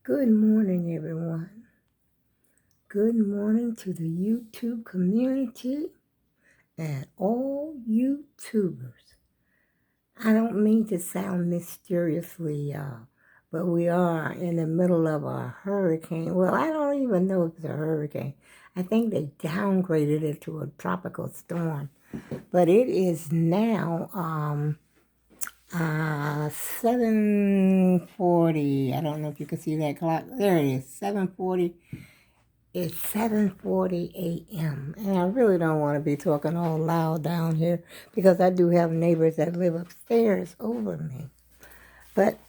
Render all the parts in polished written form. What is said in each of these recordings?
Good morning, everyone. Good morning to the YouTube community and all YouTubers. I don't mean to sound mysteriously, but we are in the middle of a hurricane. Well, I don't even know if it's a hurricane. I think they downgraded it to a tropical storm. But it is now 7:40. I don't know if you can see that clock. There it is, 7:40. It's 7:40 a.m. and I really don't want to be talking all loud down here because I do have neighbors that live upstairs over me. But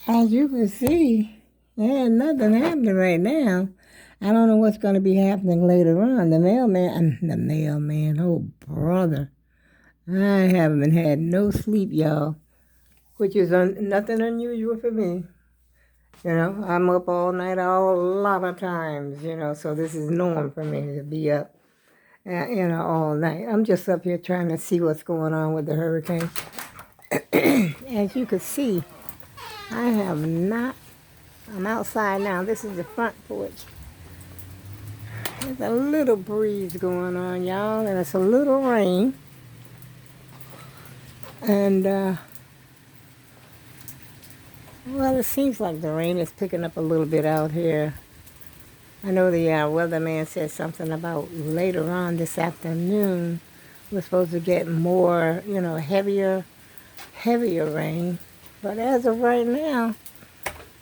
as you can see, there's nothing happening right now. I don't know what's going to be happening later on. The mailman, oh brother, I haven't had no sleep, y'all, which is nothing unusual for me. I'm up all night a lot of times, so this is normal for me to be up, all night. I'm just up here trying to see what's going on with the hurricane. As you can see, I'm outside now. This is the front porch. There's a little breeze going on, y'all, and it's a little rain. And, well, it seems like the rain is picking up a little bit out here. I know the weatherman said something about later on this afternoon we're supposed to get more, heavier rain. But as of right now,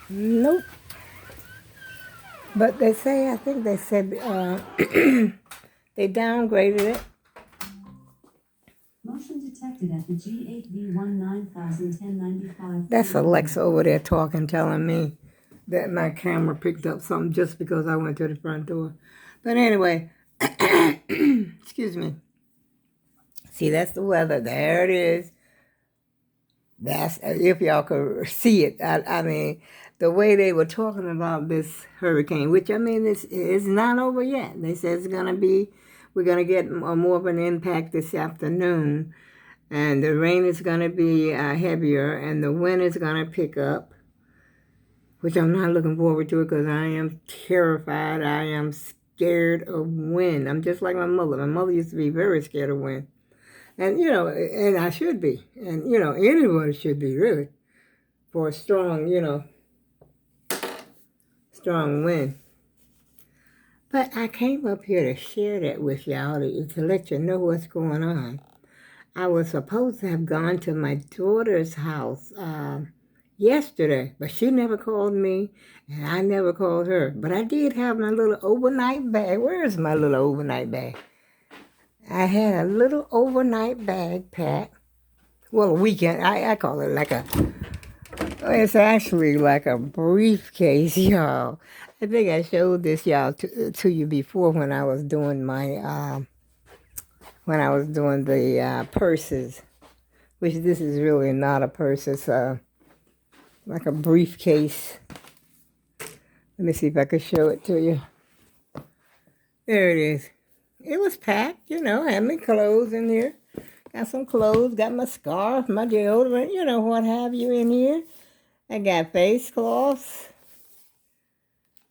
nope. But I think they said they downgraded it. Motion detected at the G8V1901095. That's Alexa over there talking, telling me that my camera picked up something just because I went to the front door. But anyway, excuse me. See, that's the weather. There it is. That's if y'all could see it. I mean, the way they were talking about this hurricane, which I mean, it's not over yet. They said we're gonna get more of an impact this afternoon, and the rain is gonna be heavier, and the wind is gonna pick up, which I'm not looking forward to it because I am terrified. I am scared of wind. I'm just like my mother. My mother used to be very scared of wind. And, and I should be. And, anyone should be, really, for a strong, strong wind. But I came up here to share that with y'all to let you know what's going on. I was supposed to have gone to my daughter's house yesterday, but she never called me, and I never called her. But I did have my little overnight bag. Where is my little overnight bag? I had a little overnight bag packed. Well, a weekend. I call it it's actually like a briefcase, y'all. I think I showed this, y'all, to you before when I was doing the purses, which this is really not a purse. It's like a briefcase. Let me see if I can show it to you. There it is. It was packed, I had my clothes in here. Got some clothes, got my scarf, my deodorant, what have you in here. I got face cloths.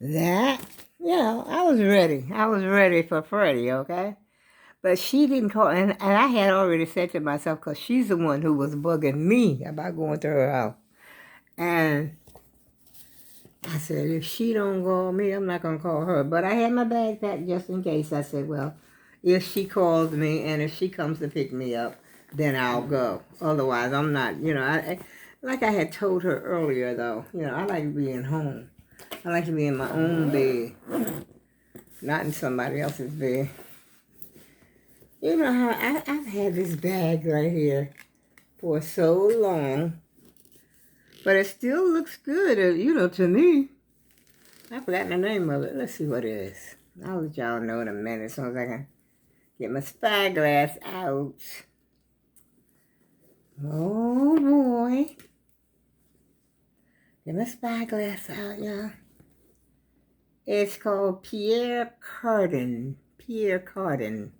I was ready. I was ready for Freddie, okay? But she didn't call, and I had already said to myself, because she's the one who was bugging me about going to her house. And I said, if she don't call me, I'm not going to call her. But I had my bag packed just in case. I said, well, if she calls me and if she comes to pick me up, then I'll go. Otherwise, I'm not, like I had told her earlier, though, I like being home. I like to be in my own bed, not in somebody else's bed. You know how I've had this bag right here for so long, but it still looks good, to me. I've forgotten the name of it. Let's see what it is. I'll let y'all know in a minute as soon as I can get my spyglass out. Oh, boy. Get my spyglass out, y'all. It's called Pierre Cardin. Pierre Cardin.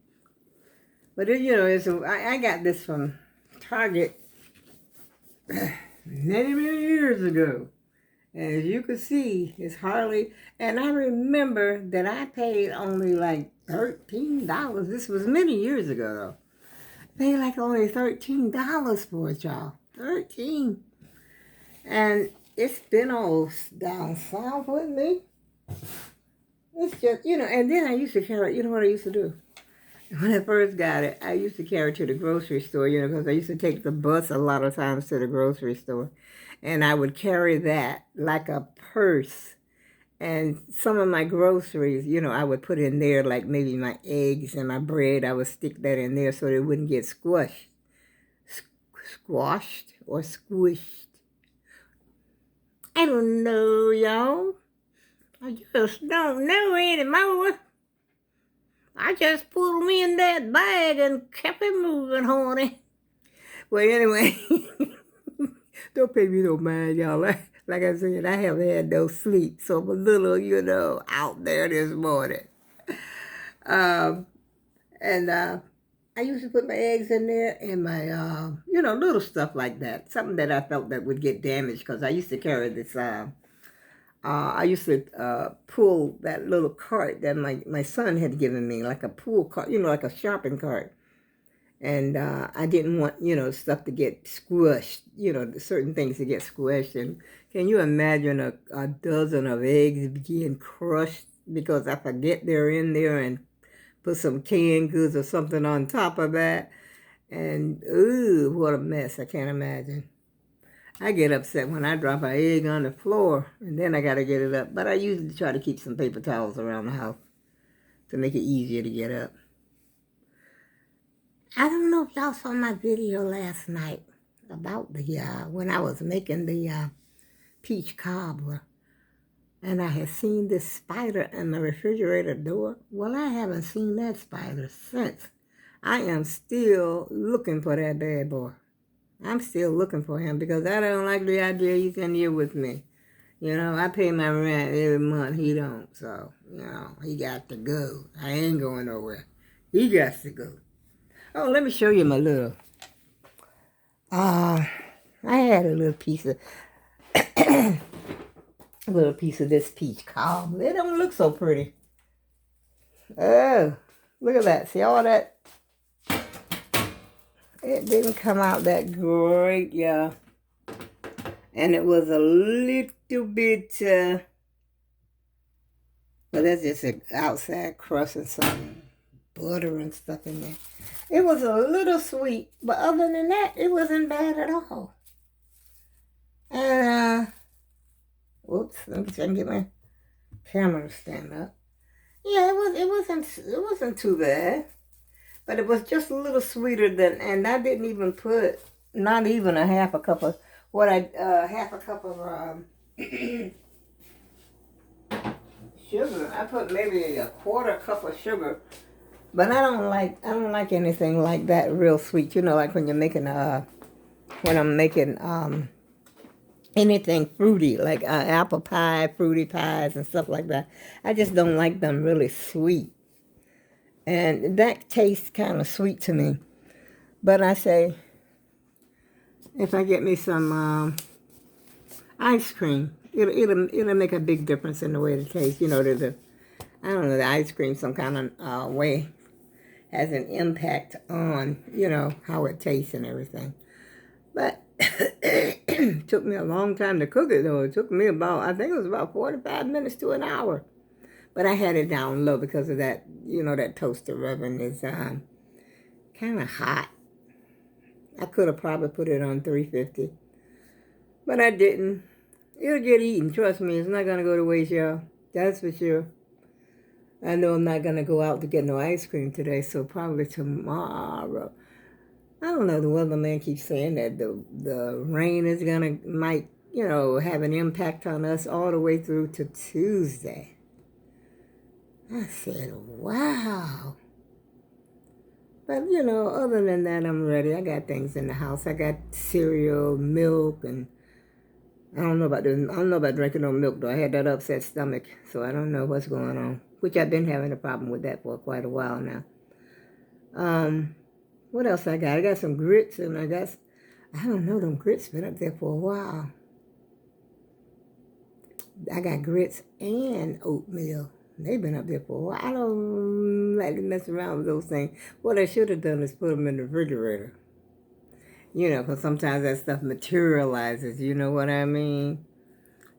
But, I got this from Target many, many years ago. As you can see, it's hardly, and I remember that I paid only like $13. This was many years ago, though. I paid like only $13 for it, y'all. 13. And it's been all down south with me. It's just, and then I used to carry, what I used to do? When I first got it, I used to carry it to the grocery store, because I used to take the bus a lot of times to the grocery store. And I would carry that like a purse. And some of my groceries, I would put in there, like maybe my eggs and my bread. I would stick that in there so it wouldn't get squashed or squished. I don't know, y'all. I just don't know anymore. I just put them in that bag and kept it moving, honey. Well, anyway, don't pay me no mind, y'all. Like I said, I haven't had no sleep, so I'm a little, out there this morning. And I used to put my eggs in there and my, little stuff like that. Something that I felt that would get damaged because I used to carry this, I used to pull that little cart that my son had given me, like a pull cart, like a shopping cart. And I didn't want, stuff to get squished, certain things to get squished. And can you imagine a dozen of eggs being crushed because I forget they're in there and put some canned goods or something on top of that? And, ooh, what a mess. I can't imagine. I get upset when I drop an egg on the floor, and then I got to get it up. But I usually try to keep some paper towels around the house to make it easier to get up. I don't know if y'all saw my video last night about the when I was making the peach cobbler, and I had seen this spider in the refrigerator door. Well, I haven't seen that spider since. I am still looking for that bad boy. I'm still looking for him because I don't like the idea he's in here with me. I pay my rent every month. He don't. So, he got to go. I ain't going nowhere. He got to go. Oh, let me show you my little. I had a little piece of this peach cobbler. It don't look so pretty. Oh, look at that. See all that? It didn't come out that great, yeah. And it was a little bit, but that's just an outside crust and some butter and stuff in there. It was a little sweet, but other than that, it wasn't bad at all. And, whoops, let me try and get my camera to stand up. Yeah, it wasn't too bad, but it was just a little sweeter than, and I didn't even put, not even a half a cup of sugar. I put maybe a quarter cup of sugar. But I don't like anything like that real sweet. Like when you're making when I'm making anything fruity, like apple pie, fruity pies and stuff like that. I just don't like them really sweet. And that tastes kind of sweet to me. But I say, if I get me some ice cream, it'll make a big difference in the way it tastes. I don't know, the ice cream some kind of way has an impact on, how it tastes and everything. But it took me a long time to cook it, though. It took me I think it was about 45 minutes to an hour. But I had it down low because of that, that toaster oven is kind of hot. I could have probably put it on 350. But I didn't. It'll get eaten. Trust me, it's not going to go to waste, y'all. That's for sure. I know I'm not going to go out to get no ice cream today, so probably tomorrow. I don't know, the weatherman keeps saying that the rain is might, have an impact on us all the way through to Tuesday. I said, wow. But, other than that, I'm ready. I got things in the house. I got cereal, milk, and I don't know about drinking no milk, though. I had that upset stomach, so I don't know what's going on, which I've been having a problem with that for quite a while now. What else I got? I got some grits, and I don't know, them grits been up there for a while. I got grits and oatmeal. They've been up there for a while. I don't like to mess around with those things. What I should have done is put them in the refrigerator. You know, because sometimes that stuff materializes. You know what I mean?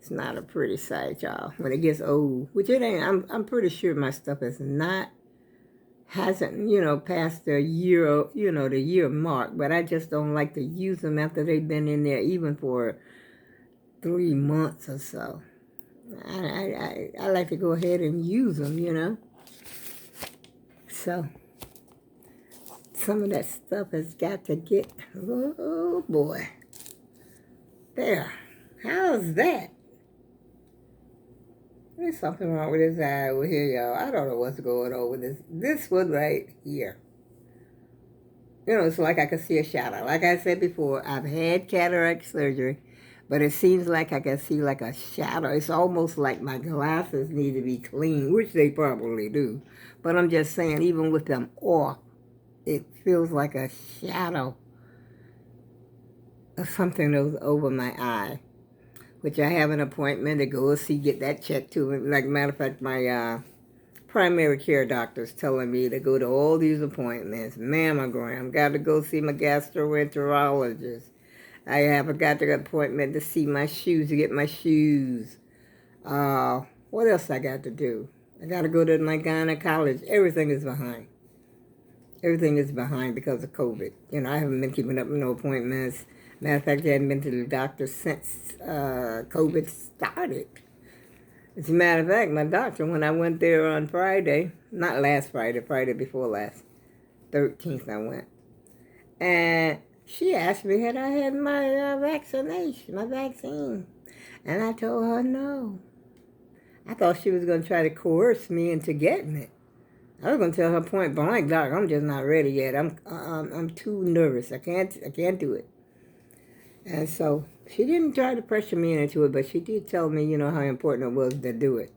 It's not a pretty sight, y'all. When it gets old, which it ain't. I'm pretty sure my stuff is not hasn't passed the year the year mark. But I just don't like to use them after they've been in there even for 3 months or so. I like to go ahead and use them, So some of that stuff has got to get, oh boy. There. How's that? There's something wrong with this eye over here, y'all. I don't know what's going on with this. This one right here. It's like I can see a shadow. Like I said before, I've had cataract surgery. But it seems like I can see like a shadow. It's almost like my glasses need to be cleaned, which they probably do. But I'm just saying, even with them off, it feels like a shadow of something that was over my eye, which I have an appointment to go see, get that checked too. Like, matter of fact, my primary care doctor's telling me to go to all these appointments, mammogram, got to go see my gastroenterologist. I have got an appointment to see my shoes, to get my shoes. What else I got to do? I got to go to my gynecologist. Everything is behind. Everything is behind because of COVID. I haven't been keeping up with no appointments. Matter of fact, I haven't been to the doctor since COVID started. As a matter of fact, my doctor, when I went there on Friday, not last Friday, Friday before last, 13th I went, and she asked me had I had my vaccine. And I told her no. I thought she was going to try to coerce me into getting it. I was going to tell her point blank, Doc, I'm just not ready yet. I'm too nervous. I can't do it. And so she didn't try to pressure me into it, but she did tell me, how important it was to do it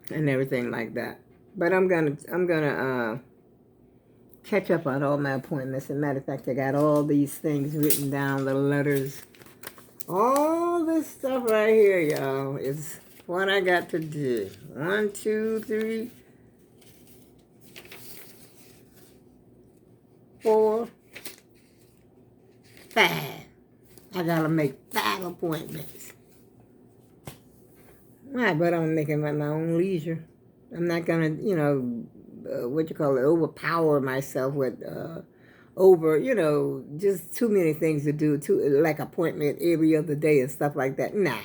and everything like that. But I'm gonna catch up on all my appointments. As a matter of fact, I got all these things written down, the letters. All this stuff right here, y'all, is what I got to do. 1, 2, 3, 4, 5. I gotta make 5 appointments. Right, but I'm making it at my own leisure. I'm not gonna, overpower myself with just too many things to do, like appointment every other day and stuff like that. Nah.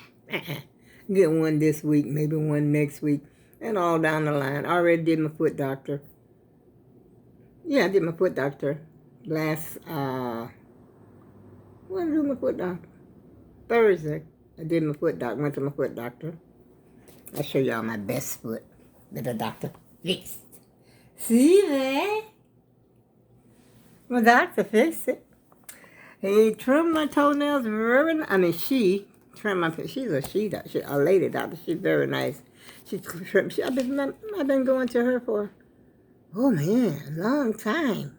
Get one this week, maybe one next week, and all down the line. I already did my foot doctor. Yeah, I did my foot doctor last, when did I do my foot doctor? Thursday. I did my foot doctor, went to my foot doctor. I'll show y'all my best foot that the doctor fixed. See that? My doctor fixed it. He trimmed my toenails she trimmed my, she's a lady doctor. She's very nice. I've been going to her for, oh man, a long time.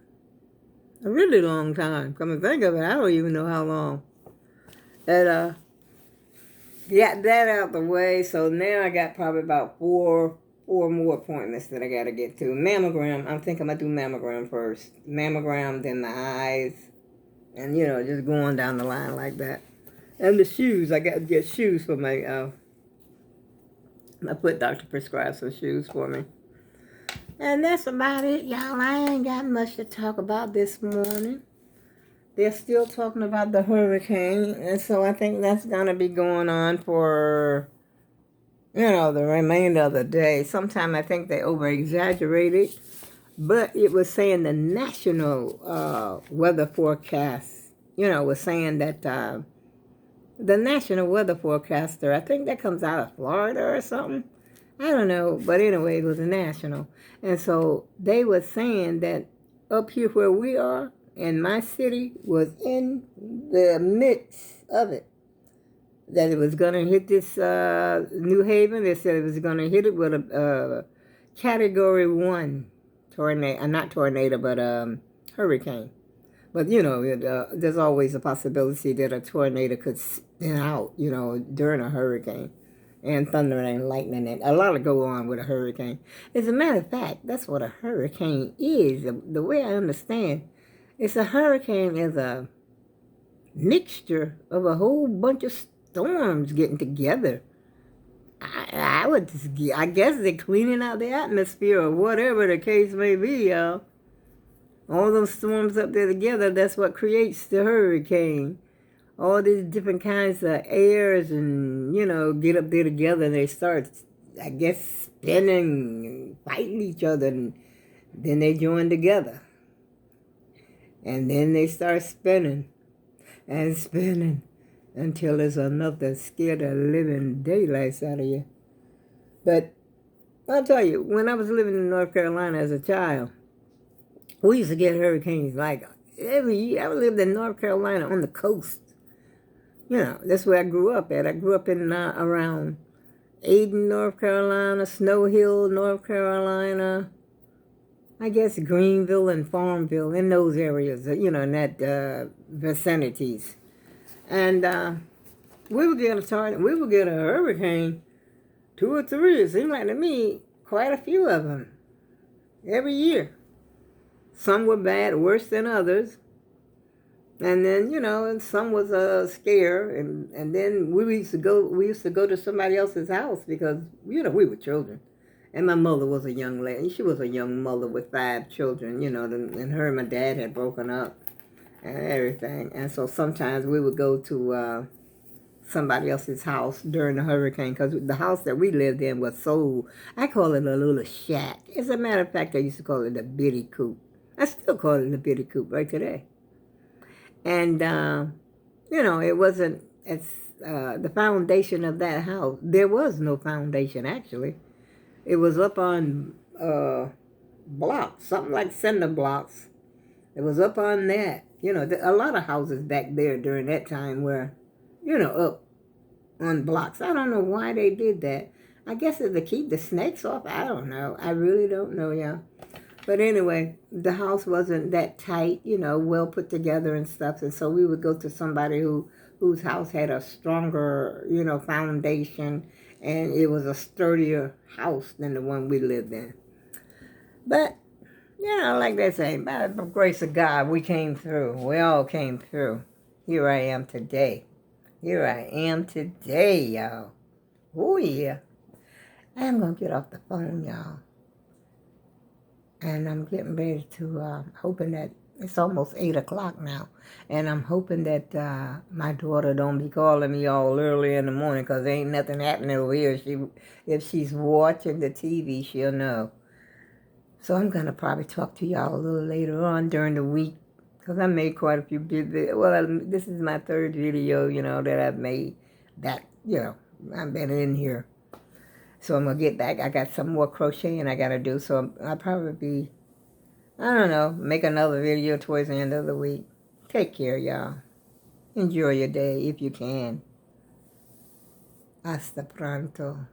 A really long time. Come to think of it, I don't even know how long. And got that out the way, so now I got probably about four more appointments that I got to get to. Mammogram, I'm thinking I'm going to do mammogram first. Mammogram, then the eyes, and, just going down the line like that. And the shoes, I got to get shoes for my foot doctor prescribed some shoes for me. And that's about it, y'all. I ain't got much to talk about this morning. They're still talking about the hurricane, and so I think that's going to be going on for, the remainder of the day. Sometimes I think they over-exaggerated, but it was saying the national weather forecast, was saying that the national weather forecaster, I think that comes out of Florida or something. I don't know, but anyway, it was a national. And so they were saying that up here where we are, and my city was in the midst of it. That it was going to hit this New Haven. They said it was going to hit it with a Category 1 tornado. Not tornado, but hurricane. But, there's always a possibility that a tornado could spin out, during a hurricane. and thunder and lightning, and a lot of go on with a hurricane. As a matter of fact, that's what a hurricane is. The way I understand, it's a hurricane is a mixture of a whole bunch of storms getting together. I guess they're cleaning out the atmosphere or whatever the case may be, y'all. All those storms up there together, that's what creates the hurricane. All these different kinds of airs and, get up there together and they start, I guess, spinning and fighting each other, and then they join together. And then they start spinning and spinning until there's enough to scare the living daylights out of you. But I'll tell you, when I was living in North Carolina as a child, we used to get hurricanes like every year. I lived in North Carolina on the coast. That's where I grew up at. I grew up in around Aden, North Carolina, Snow Hill, North Carolina, I guess Greenville and Farmville, in those areas, in that vicinities. And we would get a hurricane, 2 or 3. It seemed like to me, quite a few of them every year. Some were bad, worse than others. And then, some was a scare. And then we used to go to somebody else's house because, we were children. And my mother was a young lady. She was a young mother with 5 children, and her and my dad had broken up and everything. And so sometimes we would go to somebody else's house during the hurricane, because the house that we lived in was so, I call it a little shack. As a matter of fact, I used to call it a bitty coop. I still call it a bitty coop right today. And, it wasn't, the foundation of that house, there was no foundation, actually. It was up on blocks, something like cinder blocks. It was up on that. A lot of houses back there during that time were, up on blocks. I don't know why they did that. I guess it's to keep the snakes off. I don't know. I really don't know, y'all. But anyway, the house wasn't that tight, well put together and stuff. And so we would go to somebody whose house had a stronger, foundation. And it was a sturdier house than the one we lived in. But, like they say, by the grace of God, we came through. We all came through. Here I am today. Here I am today, y'all. Oh, yeah. I'm going to get off the phone, y'all. And I'm getting ready to, hoping that it's almost 8 o'clock now. And I'm hoping that my daughter don't be calling me all early in the morning, because there ain't nothing happening over here. If she's watching the TV, she'll know. So I'm going to probably talk to y'all a little later on during the week, because I made quite a few videos. Well, this is my 3rd video, that I've made that, I've been in here. So I'm going to get back. I got some more crocheting I got to do. So I'll probably be, I don't know, make another video towards the end of the week. Take care, y'all. Enjoy your day if you can. Hasta pronto.